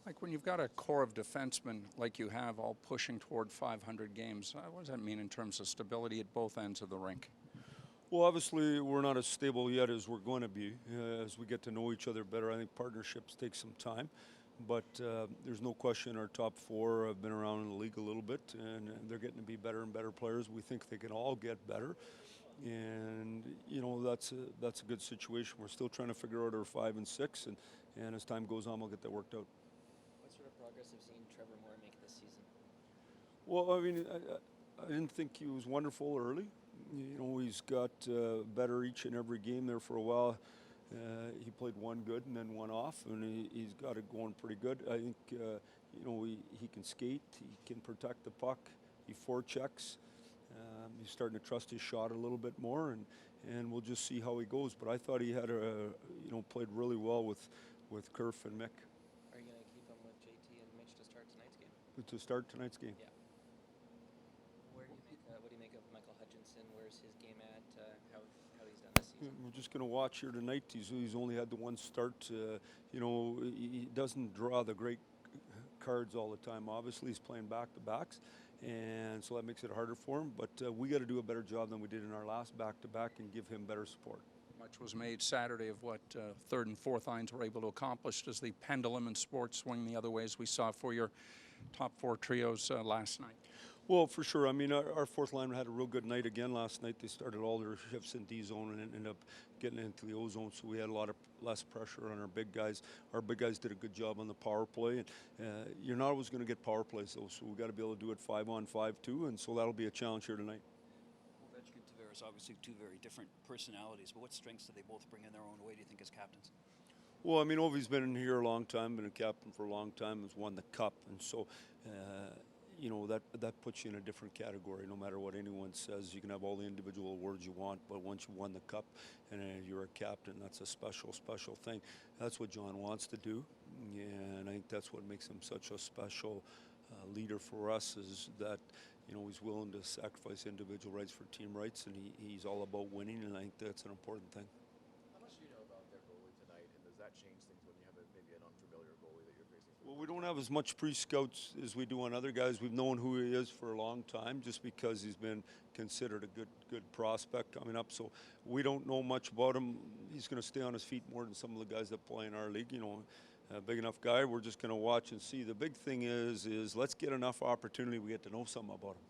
Like when you've got a core of defensemen like you have, all pushing toward 500 games, what does that mean in terms of stability at both ends of the rink? Well, obviously, we're not as stable yet as we're going to be. As we get to know each other better, I think partnerships take some time. But there's no question our top four have been around in the league a little bit, and they're getting to be better and better players. We think they can all get better. And, that's a good situation. We're still trying to figure out our 5 and 6, and as time goes on, we'll get that worked out. What sort of progress have you seen Trevor Moore make this season? Well, I mean, I didn't think he was wonderful early. He's got better each and every game there for a while. He played one good and then one off, and he's got it going pretty good. I think, he can skate, he can protect the puck, he forechecks. He's starting to trust his shot a little bit more, and we'll just see how he goes. But I thought he had played really well with Kerf and Mick. Are you going to keep him with JT and Mitch to start tonight's game? To start tonight's game. Yeah. What do you make of Michael Hutchinson? Where's his game at? How he's done this season? We're just going to watch here tonight. He's only had the one start. He doesn't draw the great cards all the time. Obviously, he's playing back-to-backs, and so that makes it harder for him. But we got to do a better job than we did in our last back-to-back and give him better support. Much was made Saturday of what third and fourth lines were able to accomplish. Does the pendulum in sports swing the other way as we saw for your top four trios last night? Well, for sure. I mean, our fourth line had a real good night again last night. They started all their shifts in D zone and ended up getting into the O zone, so we had a lot of less pressure on our big guys. Our big guys did a good job on the power play, and you're not always going to get power plays though, so we got to be able to do it 5-on-5 too, and so that'll be a challenge here tonight. Ovechkin and Tavares, obviously two very different personalities, but what strengths do they both bring in their own way, do you think, as captains? Well, I mean, Ovi's been in here a long time, been a captain for a long time, has won the cup, and so that puts you in a different category. No matter what anyone says, you can have all the individual awards you want, but once you won the cup and you're a captain, that's a special, special thing. That's what John wants to do, and I think that's what makes him such a special leader for us, is that he's willing to sacrifice individual rights for team rights, and he's all about winning, and I think that's an important thing. How much do you know about their goalie tonight, and does that change things when you have maybe an unfamiliar goalie that you're facing? Well, we don't have as much pre-scouts as we do on other guys. We've known who he is for a long time, just because he's been considered a good prospect coming up. So we don't know much about him. He's going to stay on his feet more than some of the guys that play in our league. A big enough guy. We're just going to watch and see. The big thing is let's get enough opportunity. We get to know something about him.